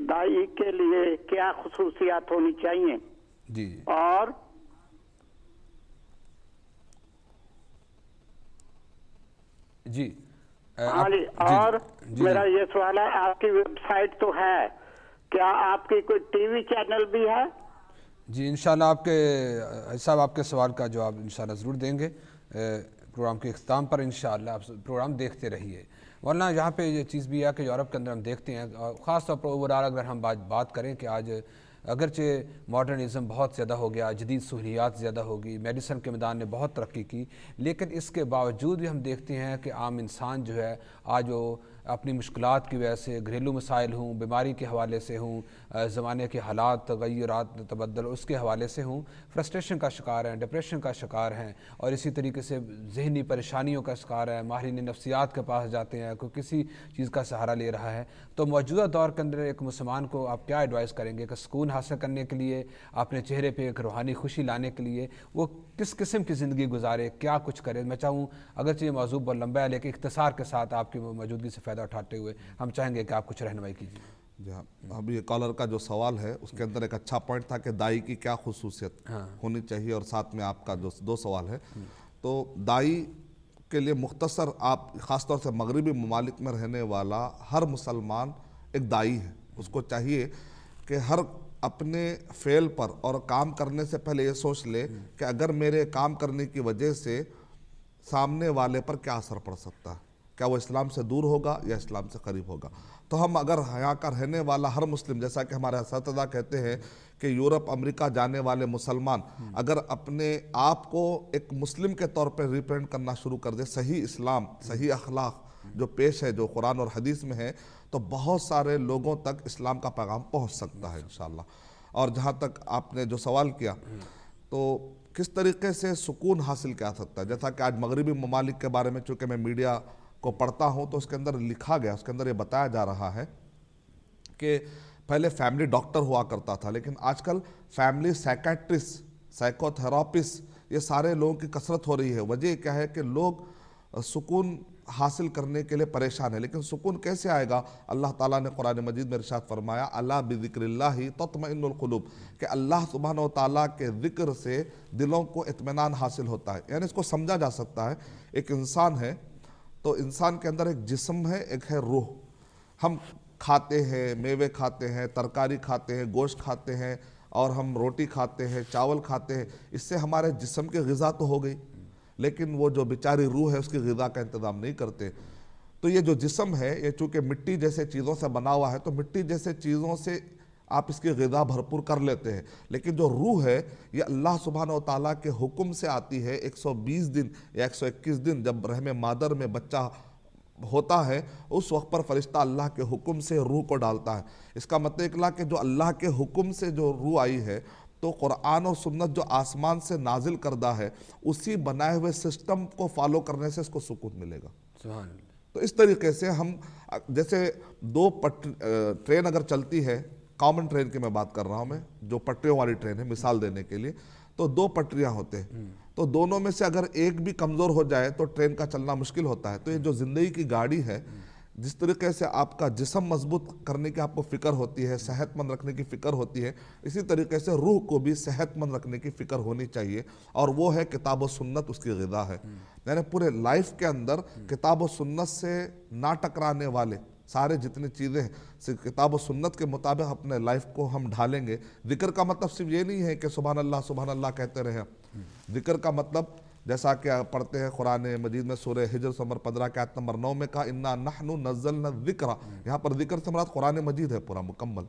دائی کے لیے کیا خصوصیات ہونی چاہیے؟ جی اور جی ہاں جی، اور میرا یہ سوال ہے، آپ کی ویب سائٹ تو ہے، کیا آپ کی کوئی ٹی وی چینل بھی ہے؟ جی انشاءاللہ آپ کے صاحب آپ کے سوال کا جواب انشاءاللہ ضرور دیں گے پروگرام کے اختتام پر۔ انشاءاللہ آپ پروگرام دیکھتے رہیے، ورنہ یہاں پہ یہ چیز بھی ہے کہ یورپ کے اندر ہم دیکھتے ہیں، خاص طور پر اوورال اگر ہم بات کریں کہ آج اگرچہ ماڈرنزم بہت زیادہ ہو گیا، جدید سہولیات زیادہ ہوگی، میڈیسن کے میدان نے بہت ترقی کی، لیکن اس کے باوجود بھی ہم دیکھتے ہیں کہ عام انسان جو ہے آج وہ اپنی مشکلات کی وجہ سے، گھریلو مسائل ہوں، بیماری کے حوالے سے ہوں، زمانے کے حالات، تغیرات، تبدل اس کے حوالے سے ہوں، فرسٹریشن کا شکار ہیں، ڈپریشن کا شکار ہیں، اور اسی طریقے سے ذہنی پریشانیوں کا شکار ہے، ماہرین نفسیات کے پاس جاتے ہیں، کوئی کسی چیز کا سہارا لے رہا ہے۔ تو موجودہ دور کے اندر ایک مسلمان کو آپ کیا ایڈوائز کریں گے کہ سکون حاصل کرنے کے لیے، اپنے چہرے پہ ایک روحانی خوشی لانے کے لیے وہ کس قسم کی زندگی گزارے، کیا کچھ کرے؟ میں چاہوں اگرچہ یہ موضوع بہت لمبا ہے لیکن اختصار کے ساتھ آپ کی موجودگی سے فائدہ اٹھاتے ہوئے ہم چاہیں گے کہ آپ کچھ رہنمائی کیجیے۔ جی ہاں، اب یہ کالر کا جو سوال ہے اس کے اندر ایک اچھا پوائنٹ تھا کہ دائی کی کیا خصوصیت ہونی چاہیے، اور ساتھ میں آپ کا جو 2 سوال ہے۔ تو دائی کے لیے مختصر، آپ خاص طور سے مغربی ممالک میں رہنے والا ہر مسلمان ایک دائی ہے، اس کو چاہیے کہ ہر اپنے فعل پر اور کام کرنے سے پہلے یہ سوچ لے کہ اگر میرے کام کرنے کی وجہ سے سامنے والے پر کیا اثر پڑ سکتا ہے، کیا وہ اسلام سے دور ہوگا یا اسلام سے قریب ہوگا۔ تو ہم اگر یہاں کا رہنے والا ہر مسلم، جیسا کہ ہمارے اساتذہ کہتے ہیں کہ یورپ امریکہ جانے والے مسلمان اگر اپنے آپ کو ایک مسلم کے طور پہ ریپرزینٹ کرنا شروع کر دے، صحیح اسلام، صحیح اخلاق جو پیش ہے، جو قرآن اور حدیث میں ہے، تو بہت سارے لوگوں تک اسلام کا پیغام پہنچ سکتا ہے انشاءاللہ۔ اور جہاں تک آپ نے جو سوال کیا تو کس طریقے سے سکون حاصل کیا سکتا ہے، جیسا کہ آج مغربی ممالک کے بارے میں چونکہ میں میڈیا کو پڑھتا ہوں تو اس کے اندر لکھا گیا، اس کے اندر یہ بتایا جا رہا ہے کہ پہلے فیملی ڈاکٹر ہوا کرتا تھا، لیکن آج کل فیملی سائیکیٹرسٹ، سائیکو تھراپسٹ، یہ سارے لوگوں کی کثرت ہو رہی ہے۔ وجہ کیا ہے کہ لوگ سکون حاصل کرنے کے لیے پریشان ہے، لیکن سکون کیسے آئے گا؟ اللہ تعالیٰ نے قرآن مجید میں ارشاد فرمایا الا بذکر اللہ تطمئن القلوب، کہ اللہ سبحانہ و تعالیٰ کے ذکر سے دلوں کو اطمینان حاصل ہوتا ہے۔ یعنی اس کو سمجھا جا سکتا ہے، ایک انسان ہے تو انسان کے اندر ایک جسم ہے، ایک ہے روح۔ ہم کھاتے ہیں، میوے کھاتے ہیں، ترکاری کھاتے ہیں، گوشت کھاتے ہیں، اور ہم روٹی کھاتے ہیں، چاول کھاتے ہیں، اس سے ہمارے جسم کی غذا تو ہو گئی، لیکن وہ جو بیچاری روح ہے اس کی غذا کا انتظام نہیں کرتے۔ تو یہ جو جسم ہے یہ چونکہ مٹی جیسے چیزوں سے بنا ہوا ہے تو مٹی جیسے چیزوں سے آپ اس کی غذا بھرپور کر لیتے ہیں، لیکن جو روح ہے یہ اللہ سبحانہ و تعالیٰ کے حکم سے آتی ہے۔ 120 دن یا 121 دن جب رحم مادر میں بچہ ہوتا ہے اس وقت پر فرشتہ اللہ کے حکم سے روح کو ڈالتا ہے۔ اس کا مطلب نکلا کہ جو اللہ کے حکم سے جو روح آئی ہے تو قرآن اور سنت جو آسمان سے نازل کردہ ہے اسی بنائے ہوئے سسٹم کو فالو کرنے سے اس کو سکون ملے گا۔ سبحان اللہ۔ تو اس طریقے سے ہم جیسے ٹرین اگر چلتی ہے، کامن ٹرین کی میں بات کر رہا ہوں، میں جو پٹریوں والی ٹرین ہے مثال دینے کے لیے، تو 2 پٹریاں ہوتے ہیں، تو دونوں میں سے اگر ایک بھی کمزور ہو جائے تو ٹرین کا چلنا مشکل ہوتا ہے. تو یہ جو زندگی کی گاڑی ہے، جس طریقے سے آپ کا جسم مضبوط کرنے کی آپ کو فکر ہوتی ہے، صحت مند رکھنے کی فکر ہوتی ہے، اسی طریقے سے روح کو بھی صحت مند رکھنے کی فکر ہونی چاہیے، اور وہ ہے کتاب و سنت اس کی غذا ہے. یعنی پورے لائف کے اندر کتاب و سنت سے نہ ٹکرانے والے سارے جتنی چیزیں ہیں کتاب و سنت کے مطابق اپنے لائف کو ہم ڈھالیں گے. ذکر کا مطلب صرف یہ نہیں ہے کہ سبحان اللہ کہتے رہیں. ذکر کا مطلب جیسا کہ پڑھتے ہیں قرآن مجید میں سورہ ہجر نمبر 15 کے آیت نمبر 9 میں کہا انا نحن نزلنا الذکر. یہاں پر ذکر سے مراد قرآن مجید ہے پورا مکمل.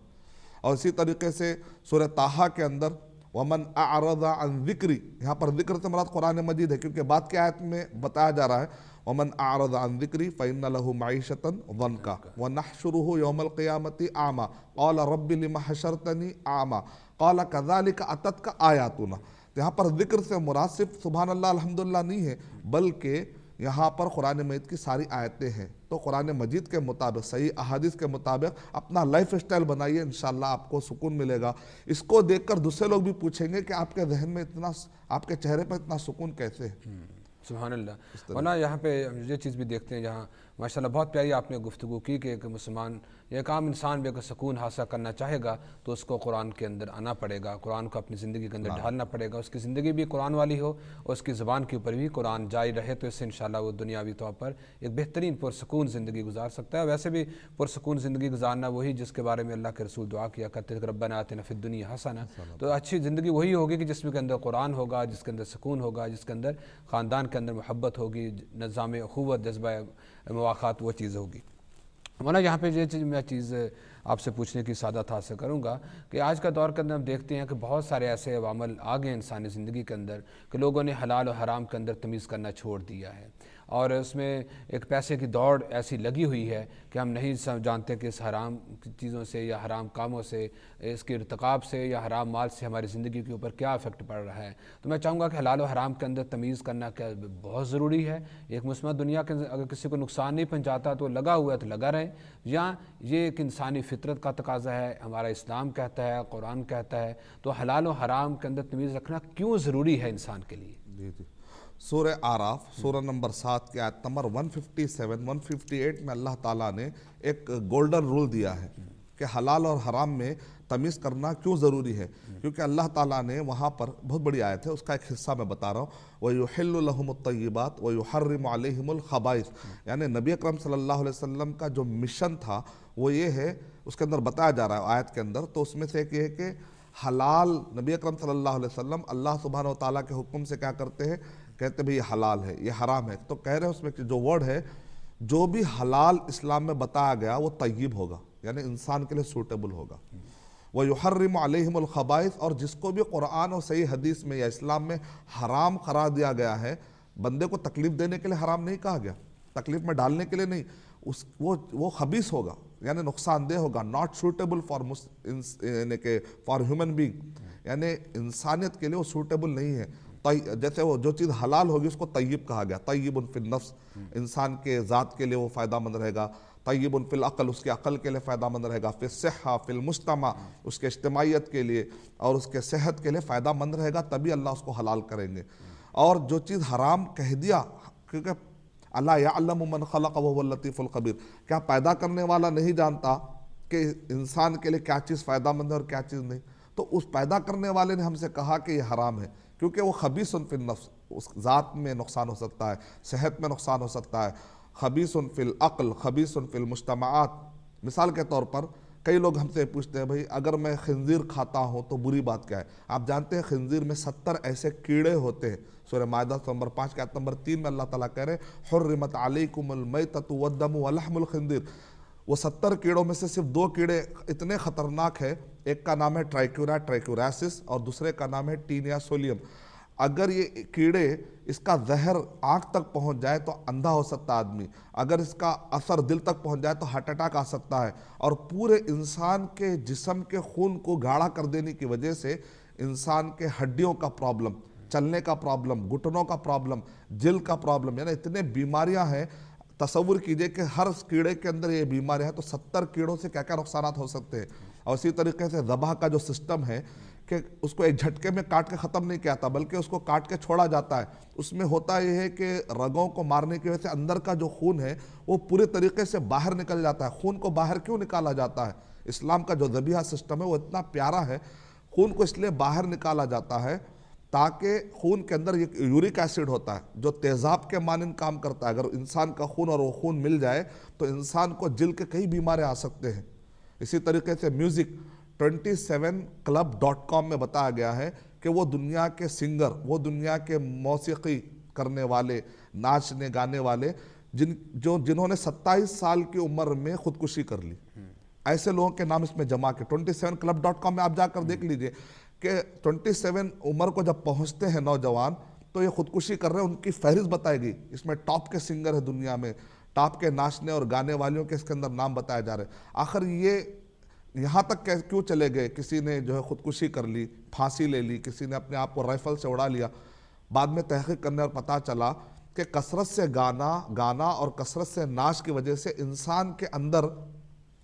اور اسی طریقے سے سورہ طٰہٰ کے اندر ومن اعرض عن ذکری، یہاں پر ذکر سے مراد قرآن مجید ہے، کیونکہ بعد کی آیت میں بتایا جا رہا ہے ومن اعرض عن ذکری فإن له معیشة ضنکا ونحشره یوم القیامة اعمی قال رب لم حشرتنی اعمی قال کذلک اتتک آیاتنا. یہاں پر ذکر سے مراد صرف سبحان اللہ الحمدللہ نہیں ہے، بلکہ یہاں پر قرآن مجید کی ساری آیتیں ہیں. تو قرآن مجید کے مطابق صحیح احادیث کے مطابق اپنا لائف اسٹائل بنائیے، انشاءاللہ آپ کو سکون ملے گا. اس کو دیکھ کر دوسرے لوگ بھی پوچھیں گے کہ آپ کے ذہن میں اتنا، آپ کے چہرے پر اتنا سکون کیسے ہے. سبحان اللہ. مولانا یہاں پہ یہ چیز بھی دیکھتے ہیں جہاں ماشاءاللہ بہت پیاری آپ نے گفتگو کی کہ ایک مسلمان یا ایک عام انسان بھی اگر سکون حاصل کرنا چاہے گا تو اس کو قرآن کے اندر آنا پڑے گا، قرآن کو اپنی زندگی کے اندر ڈھالنا پڑے گا، اس کی زندگی بھی قرآن والی ہو اور اس کی زبان کے اوپر بھی قرآن جاری رہے، تو اس سے انشاءاللہ وہ دنیاوی طور پر ایک بہترین پرسکون زندگی گزار سکتا ہے. ویسے بھی پرسکون زندگی گزارنا وہی جس کے بارے میں اللہ کے رسول دعا کیا کرتے تھے ربنا آتنا فی الدنیا حسنہ. تو اچھی زندگی وہی ہوگی کہ جس میں کے اندر قرآن ہوگا، جس کے اندر سکون ہوگا، جس کے اندر خاندان کے اندر محبت ہوگی، نظام اخوت، جذبہ مواخات، وہ چیز ہوگی. مولانا یہاں پہ یہ میں چیز آپ سے پوچھنے کی سعادت حاصل کروں گا کہ آج کا دور کے اندر ہم دیکھتے ہیں کہ بہت سارے ایسے عوامل آ گئے انسانی زندگی کے اندر کہ لوگوں نے حلال و حرام کے اندر تمیز کرنا چھوڑ دیا ہے، اور اس میں ایک پیسے کی دوڑ ایسی لگی ہوئی ہے کہ ہم نہیں جانتے کہ اس حرام چیزوں سے یا حرام کاموں سے، اس کے ارتکاب سے یا حرام مال سے ہماری زندگی کے اوپر کیا افیکٹ پڑ رہا ہے. تو میں چاہوں گا کہ حلال و حرام کے اندر تمیز کرنا کیا بہت ضروری ہے. ایک مسلمان دنیا کے اگر کسی کو نقصان نہیں پہنچاتا تو لگا ہوا ہے تو لگا رہے، یا یہ ایک انسانی فطرت کا تقاضا ہے، ہمارا اسلام کہتا ہے، قرآن کہتا ہے. تو حلال و حرام کے اندر تمیز رکھنا کیوں ضروری ہے انسان کے لیے؟ جی سورہ آراف سورہ نمبر 7 کے آیت نمبر 157 158 میں اللہ تعالیٰ نے ایک گولڈن رول دیا ہے کہ حلال اور حرام میں تمیز کرنا کیوں ضروری ہے. کیونکہ اللہ تعالیٰ نے وہاں پر بہت بڑی آیت ہے، اس کا ایک حصہ میں بتا رہا ہوں وَيُحِلُّ لَهُمُ الطَّيِّبَاتِ وَيُحَرِّمُ عَلَيْهِمُ الْخَبَائِثَ. یعنی نبی اکرم صلی اللہ علیہ وسلم کا جو مشن تھا وہ یہ ہے، اس کے اندر بتایا جا رہا ہے آیت کے اندر. تو اس میں سے ایک یہ ہے کہ حلال نبی اکرم صلی اللہ علیہ وسلم اللہ سبحانہ و تعالیٰ کے حکم سے کیا کرتے ہیں، کہتے ہیں یہ حلال ہے، یہ حرام ہے. تو کہہ رہے ہیں اس میں کہ جو ورڈ ہے، جو بھی حلال اسلام میں بتایا گیا وہ طیب ہوگا، یعنی انسان کے لیے سوٹیبل ہوگا. وَيُحَرِّمُ عَلَيْهِمُ الْخَبَائِثَ. اور جس کو بھی قرآن اور صحیح حدیث میں یا اسلام میں حرام قرار دیا گیا ہے، بندے کو تکلیف دینے کے لیے حرام نہیں کہا گیا، تکلیف میں ڈالنے کے لیے نہیں، وہ خبیث ہوگا، یعنی نقصان دہ ہوگا، ناٹ سوٹیبل یعنی کہ فار ہیومن بینگ، یعنی انسانیت کے لیے وہ سوٹیبل نہیں ہے. جیسے وہ جو چیز حلال ہوگی اس کو طیب کہا گیا، طیب فی النفس، انسان کے ذات کے لیے وہ فائدہ مند رہے گا. طیب فی العقل، اس کے عقل کے لیے فائدہ مند رہے گا. فی الصحہ فی المجتمع، اس کے اجتماعیت کے لیے اور اس کے صحت کے لیے فائدہ مند رہے گا، تبھی اللہ اس کو حلال کریں گے. اور جو چیز حرام کہہ دیا، کیونکہ اللہ یعلم من خلق وهو اللطیف الخبیر، کیا پیدا کرنے والا نہیں جانتا کہ انسان کے لیے کیا چیز فائدہ مند ہے اور کیا چیز نہیں. تو اس پیدا کرنے والے نے ہم سے کہا کہ یہ حرام ہے، کیونکہ وہ خبیث فی النفس، اس ذات میں نقصان ہو سکتا ہے، صحت میں نقصان ہو سکتا ہے. خبیث فی العقل، خبیث فی المجتمعات. مثال کے طور پر کئی لوگ ہم سے پوچھتے ہیں بھائی اگر میں خنزیر کھاتا ہوں تو بری بات کیا ہے؟ آپ جانتے ہیں خنزیر میں 70 ایسے کیڑے ہوتے ہیں. سورہ مائدہ نمبر 5 کے آیت نمبر 3 میں اللہ تعالیٰ کہہ رہے ہیں حرمت علیکم المیتۃ والدم ولحم الخنزیر. وہ 70 کیڑوں میں سے صرف 2 کیڑے اتنے خطرناک ہے، ایک کا نام ہے ٹرائکوریسس اور دوسرے کا نام ہے ٹینیا سولیم. اگر یہ کیڑے، اس کا زہر آنکھ تک پہنچ جائے تو اندھا ہو سکتا آدمی، اگر اس کا اثر دل تک پہنچ جائے تو ہارٹ اٹیک آ سکتا ہے، اور پورے انسان کے جسم کے خون کو گاڑھا کر دینے کی وجہ سے انسان کے ہڈیوں کا پرابلم، چلنے کا پرابلم، گھٹنوں کا پرابلم، جلد کا پرابلم، یعنی اتنے بیماریاں ہیں. تصور کیجئے کہ ہر کیڑے کے اندر یہ بیماری ہے تو 70 کیڑوں سے کیا کیا نقصانات ہو سکتے ہیں. اور اسی طریقے سے ذبح کا جو سسٹم ہے کہ اس کو ایک جھٹکے میں کاٹ کے ختم نہیں کیا تھا بلکہ اس کو کاٹ کے چھوڑا جاتا ہے. اس میں ہوتا یہ ہے کہ رگوں کو مارنے کی وجہ سے اندر کا جو خون ہے وہ پورے طریقے سے باہر نکل جاتا ہے. خون کو باہر کیوں نکالا جاتا ہے؟ اسلام کا جو ذبیحہ سسٹم ہے وہ اتنا پیارا ہے. خون کو اس لیے باہر نکالا جاتا ہے تاکہ خون کے اندر ایک یورک ایسڈ ہوتا ہے جو تیزاب کے مانند کام کرتا ہے. اگر انسان کا خون اور وہ خون مل جائے تو انسان کو جلد کے کئی بیمارے آ سکتے ہیں. اسی طریقے سے میوزک 27club.com میں بتایا گیا ہے کہ وہ دنیا کے سنگر، وہ دنیا کے موسیقی کرنے والے، ناچنے گانے والے جنہوں نے 27 سال کی عمر میں خودکشی کر لی، ایسے لوگوں کے نام اس میں جمع کے 27club.com میں آپ جا کر دیکھ لیجئے کہ 27 عمر کو جب پہنچتے ہیں نوجوان تو یہ خودکشی کر رہے ہیں. ان کی فہرست بتائے گی. اس میں ٹاپ کے سنگر ہے دنیا میں، ٹاپ کے ناچنے اور گانے والیوں کے اس کے اندر نام بتائے جا رہے ہیں. آخر یہ یہاں تک کیوں چلے گئے؟ کسی نے جو ہے خودکشی کر لی، پھانسی لے لی، کسی نے اپنے آپ کو رائفل سے اڑا لیا. بعد میں تحقیق کرنے اور پتہ چلا کہ کثرت سے گانا اور کثرت سے ناچ کی وجہ سے انسان کے اندر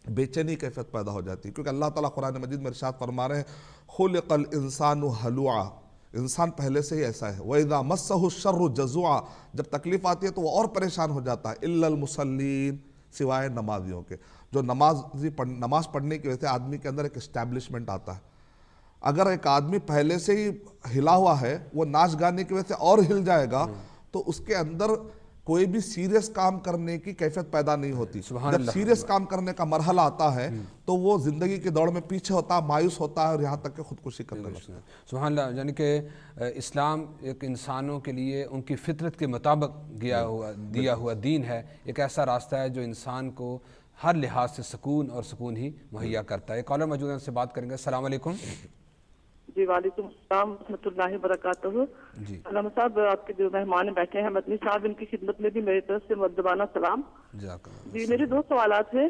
بے چینی کیفیت پیدا ہو جاتی ہے. کیونکہ اللہ تعالیٰ قرآن مجید میں ارشاد فرما رہے ہیں خلق الانسان ہلوعا، انسان پہلے سے ہی ایسا ہے. وَإِذَا مَسَّهُ الشَّرُّ جَزُوعا، جب تکلیف آتی ہے تو وہ اور پریشان ہو جاتا ہے. إِلَّا الْمُصَلِّينَ، سوائے نمازیوں کے. جو نماز پڑھنے کی وجہ سے آدمی کے اندر ایک اسٹیبلشمنٹ آتا ہے. اگر ایک آدمی پہلے سے ہی ہلا ہوا ہے، وہ ناچ گانے کی وجہ سے اور ہل جائے گا تو اس کے اندر کوئی بھی سیریس کام کرنے کی کیفیت پیدا نہیں ہوتی. جب سیریس کام کرنے کا مرحلہ آتا ہے تو وہ زندگی کی دوڑ میں پیچھے ہوتا ہے، مایوس ہوتا ہے اور یہاں تک کہ خودکشی کرنے لگتا ہے. سبحان اللہ. یعنی کہ اسلام ایک انسانوں کے لیے ان کی فطرت کے مطابق دیا ہوا دین ہے. ایک ایسا راستہ ہے جو انسان کو ہر لحاظ سے سکون اور سکون ہی مہیا کرتا ہے. ایک کالر موجود ہے، ان سے بات کریں گے. السلام علیکم. جی وعلیکم السلام ورحمۃ اللہ وبرکاتہ. علامہ صاحب، آپ کے جو مہمان بیٹھے ہیں مدنی صاحب، ان کی خدمت میں بھی میری طرف سے مؤدبانہ سلام. جی میرے 2 سوالات ہیں.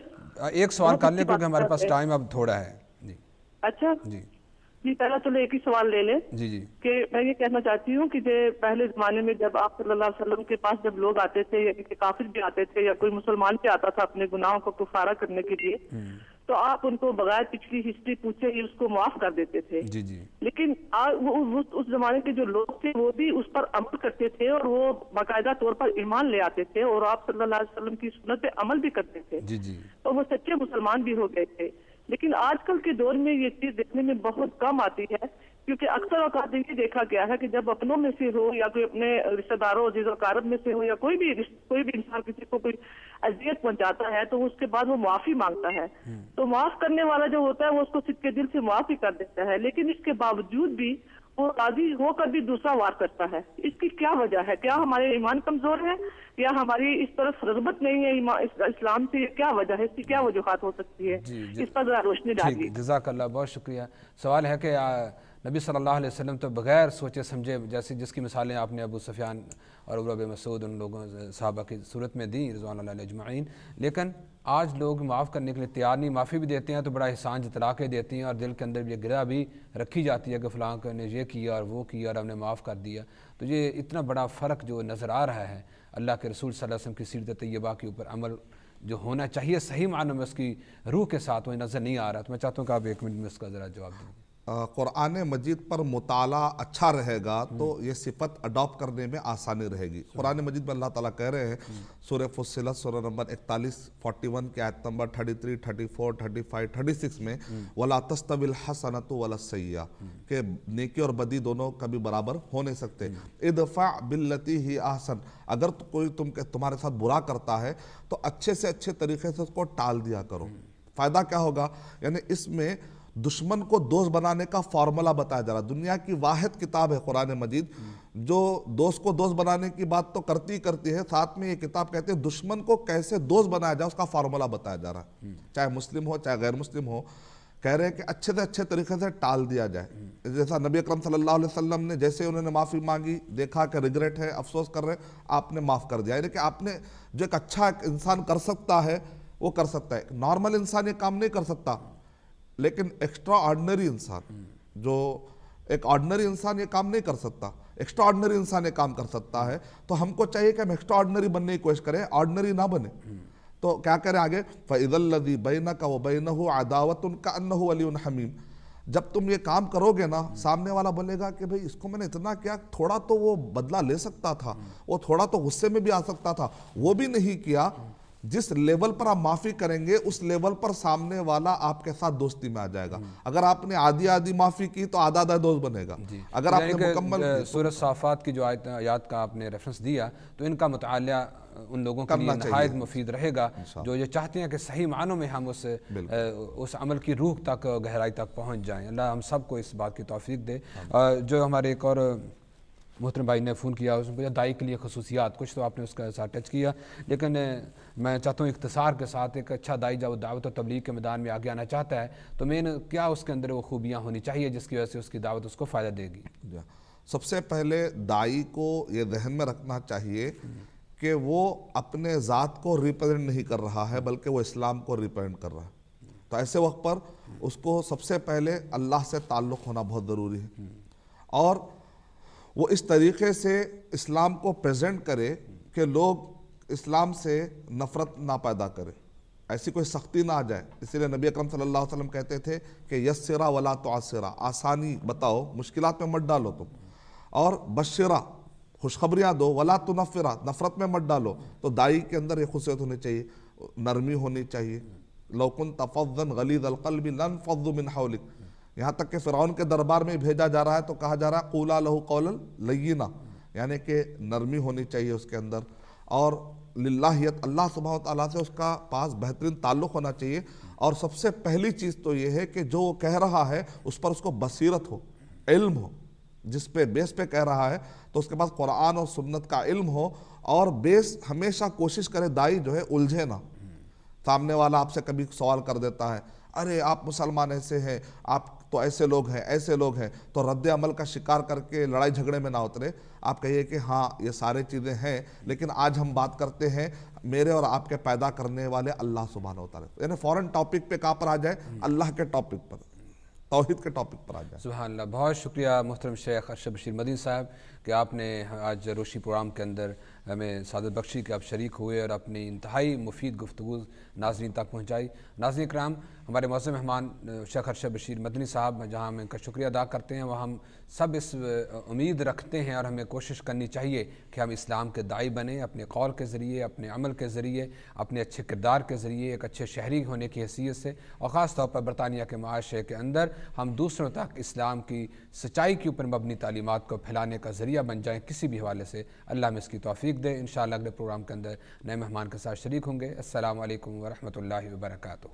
ایک سوال کر لیں کیونکہ ہمارے پاس ٹائم اب تھوڑا ہے. جی اچھا جی پہلا چلو ایک ہی سوال لے لیں. جی کہ میں یہ کہنا چاہتی ہوں کہ پہلے زمانے میں جب آپ صلی اللہ علیہ وسلم کے پاس جب لوگ آتے تھے یا کافر بھی آتے تھے یا کوئی مسلمان بھی آتا تھا اپنے گناہوں کو کفارہ کرنے کے لیے، تو آپ ان کو بغیر پچھلی ہسٹری پوچھے ہی اس کو معاف کر دیتے تھے. لیکن اس زمانے کے جو لوگ تھے وہ بھی اس پر عمل کرتے تھے اور وہ باقاعدہ طور پر ایمان لے آتے تھے اور آپ صلی اللہ علیہ وسلم کی سنت پہ عمل بھی کرتے تھے. تو وہ سچے مسلمان بھی ہو گئے تھے. لیکن آج کل کے دور میں یہ چیز دیکھنے میں بہت کم آتی ہے، کیونکہ اکثر اوقات یہ دیکھا گیا ہے کہ جب اپنوں میں سے ہو یا کوئی اپنے رشتہ داروں عزیز و اقارب میں سے ہو یا کوئی بھی انسان کسی کو کوئی اذیت پہنچاتا ہے تو اس کے بعد وہ معافی مانگتا ہے. تو معاف کرنے والا جو ہوتا ہے وہ اس کو صدقے دل سے معافی کر دیتا ہے، لیکن اس کے باوجود بھی وہ راضی ہو کر بھی دوسرا وار کرتا ہے. اس کی کیا وجہ ہے؟ کیا ہمارے ایمان کمزور ہے یا ہماری اس طرف رغبت نہیں ہے اسلام سے؟ کیا وجہ ہے؟ اس کی کیا وجوہات ہو سکتی ہے؟ اس پر ذرا روشنی ڈالیے. جزاک اللہ، بہت شکریہ. سوال ہے کہ نبی صلی اللہ علیہ وسلم تو بغیر سوچے سمجھے، جیسے جس کی مثالیں آپ نے ابو سفیان اور عروہ بن مسعود ان لوگوں صحابہ کی صورت میں دیں رضوان اللہ علیہ اجمعین، لیکن آج لوگ معاف کرنے کے لیے تیار نہیں. معافی بھی دیتے ہیں تو بڑا احسان جتلا کے دیتے ہیں اور دل کے اندر یہ گرہ بھی رکھی جاتی ہے کہ فلاں نے یہ کیا اور وہ کیا اور ہم نے معاف کر دیا. تو یہ اتنا بڑا فرق جو نظر آ رہا ہے اللہ کے رسول صلی اللہ علیہ وسلم کی سیرت طیبہ کے اوپر عمل جو ہونا چاہیے صحیح معنوں میں اس کی روح کے ساتھ وہ نظر نہیں آ رہا. تو میں چاہتا ہوں کہ آپ 1 منٹ میں اس کا ذرا جواب دیں. قرآن مجید پر مطالعہ اچھا رہے گا تو یہ صفت اڈاپٹ کرنے میں آسانی رہے گی. قرآن مجید میں اللہ تعالیٰ کہہ رہے ہیں سورہ فصلت سورہ نمبر 41 41 کے آیت نمبر 33 34 35 36 میں وَلَا تَسْتَوِي الْحَسَنَةُ وَلَا السَّيِّئَةُ کہ نیکی اور بدی دونوں کبھی برابر ہو نہیں سکتے. ادفع باللتی ہی احسن، اگر کوئی تمہارے ساتھ برا کرتا ہے تو اچھے سے اچھے طریقے سے اس کو ٹال دیا کرو. فائدہ کیا ہوگا؟ یعنی اس میں دشمن کو دوست بنانے کا فارمولا بتایا جا رہا. دنیا کی واحد کتاب ہے قرآن مجید جو دوست کو دوست بنانے کی بات تو کرتی ہے، ساتھ میں یہ کتاب کہتے ہیں دشمن کو کیسے دوست بنایا جائے اس کا فارمولا بتایا جا رہا ہے. چاہے مسلم ہو چاہے غیر مسلم ہو، کہہ رہے ہیں کہ اچھے سے اچھے طریقے سے ٹال دیا جائے. جیسا نبی اکرم صلی اللہ علیہ وسلم نے جیسے انہوں نے معافی مانگی، دیکھا کہ ریگریٹ ہے، افسوس کر رہے ہیں، آپ نے معاف کر دیا. یعنی کہ آپ نے جو ایک اچھا انسان کر سکتا ہے وہ کر سکتا ہے. نارمل انسان یہ کام نہیں کر سکتا، لیکن ایکسٹرا آرڈنری انسان جو ایک آرڈنری انسان یہ کام نہیں کر سکتا، ایکسٹرا آرڈنری انسان یہ کام کر سکتا ہے. تو ہم کو چاہیے کہ ہم ایکسٹرا آرڈنری بننے کی کوشش کریں، آرڈنری نہ بنے. تو کیا کریں آگے؟ فَإِذَا الَّذِي بَيْنَكَ وَبَيْنَهُ عَدَاوَةٌ كَأَنَّهُ وَلِيٌّ حَمِيمٌ. جب تم یہ کام کرو گے نا، سامنے والا بولے گا کہ بھئی اس کو میں نے اتنا کیا، تھوڑا تو وہ بدلہ لے سکتا تھا، وہ تھوڑا تو غصے میں بھی آ سکتا تھا، وہ بھی نہیں کیا. جس لیول پر آپ معافی کریں گے اس لیول پر سامنے والا آپ کے ساتھ دوستی میں آ جائے گا. اگر آپ نے آدھی معافی کی تو آدھا دوست بنے گا. اگر آپ نے مکمل سورۃ صافات کی جو آیات کا آپ نے ریفرنس دیا، تو ان کا مطالعہ ان لوگوں کے لیے نہایت مفید رہے گا جو یہ چاہتے ہیں کہ صحیح معنوں میں ہم اس عمل کی روح تک، گہرائی تک پہنچ جائیں. اللہ ہم سب کو اس بات کی توفیق دے. جو ہمارے ایک اور محترم بھائی نے فون کیا، اس میں دائی کے لیے خصوصیات، کچھ تو آپ نے اس کا ساتھ ٹچ کیا، لیکن میں چاہتا ہوں اختصار کے ساتھ ایک اچھا دائی جب دعوت و تبلیغ کے میدان میں آگے آنا چاہتا ہے تو مین کیا اس کے اندر وہ خوبیاں ہونی چاہیے جس کی وجہ سے اس کی دعوت اس کو فائدہ دے گی؟ سب سے پہلے دائی کو یہ ذہن میں رکھنا چاہیے کہ وہ اپنے ذات کو ریپرزینٹ نہیں کر رہا ہے بلکہ وہ اسلام کو ریپرزینٹ کر رہا ہے. تو ایسے وقت پر اس کو سب سے پہلے اللہ سے تعلق ہونا بہت ضروری ہے، اور وہ اس طریقے سے اسلام کو پریزنٹ کرے کہ لوگ اسلام سے نفرت نہ پیدا کرے، ایسی کوئی سختی نہ آ جائے. اسی لیے نبی اکرم صلی اللہ علیہ وسلم کہتے تھے کہ یسرا ولا تعسرا، آسانی بتاؤ، مشکلات میں مت ڈالو تم، اور بشرا، خوشخبریاں دو، ولا تنفرا، نفرت میں مت ڈالو. تو دائی کے اندر یہ خصوصیت ہونی چاہیے، نرمی ہونی چاہیے. لو كنت فظا غلیظ القلب لانفضوا من حولک. یہاں تک کہ فرعون کے دربار میں بھیجا جا رہا ہے تو کہا جا رہا ہے قولا لہ قولا لینا، یعنی کہ نرمی ہونی چاہیے اس کے اندر، اور للہیت، اللہ سبحانہ وتعالیٰ سے اس کا پاس بہترین تعلق ہونا چاہیے. اور سب سے پہلی چیز تو یہ ہے کہ جو وہ کہہ رہا ہے اس پر اس کو بصیرت ہو، علم ہو، جس پہ بیس پہ کہہ رہا ہے تو اس کے پاس قرآن اور سنت کا علم ہو، اور بیس ہمیشہ کوشش کرے دائی جو ہے الجھے نہ. سامنے والا آپ سے کبھی سوال کر دیتا ہے، ارے آپ مسلمان ایسے ہیں، آپ تو ایسے لوگ ہیں، ایسے لوگ ہیں، تو رد عمل کا شکار کر کے لڑائی جھگڑے میں نہ اترے. آپ کہیے کہ ہاں یہ سارے چیزیں ہیں، لیکن آج ہم بات کرتے ہیں میرے اور آپ کے پیدا کرنے والے اللہ سبحانہ وتعالی، یعنی فوراً ٹاپک پہ کہاں پر آ جائے؟ اللہ کے ٹاپک پر، توحید کے ٹاپک پر آ جائے. سبحان اللہ. بہت شکریہ محترم شیخ ارشد بشیر مدنی صاحب کہ آپ نے آج روشنی پروگرام کے اندر ہمیں سعادت بخشی کہ آپ شریک ہوئے اور اپنی انتہائی مفید گفتگو ناظرین تک پہنچائی. ناظرین کرام، ہمارے معزز مہمان شیخ ارشد بشیر مدنی صاحب، جہاں ہم ان کا شکریہ ادا کرتے ہیں، وہ ہم سب اس امید رکھتے ہیں اور ہمیں کوشش کرنی چاہیے کہ ہم اسلام کے داعی بنیں، اپنے قول کے ذریعے، اپنے عمل کے ذریعے، اپنے اچھے کردار کے ذریعے، ایک اچھے شہری ہونے کی حیثیت سے، اور خاص طور پر برطانیہ کے معاشرے کے اندر ہم دوسروں تک اسلام کی سچائی کے اوپر مبنی تعلیمات کو پھیلانے کا ذریعہ بن جائیں کسی بھی حوالے سے. اللہ ہمیں اس کی توفیق دے. انشاءاللہ اگلے پروگرام کے اندر نئے مہمان کے ساتھ شریک ہوں گے. السلام علیکم ورحمۃ اللہ وبرکاتہ.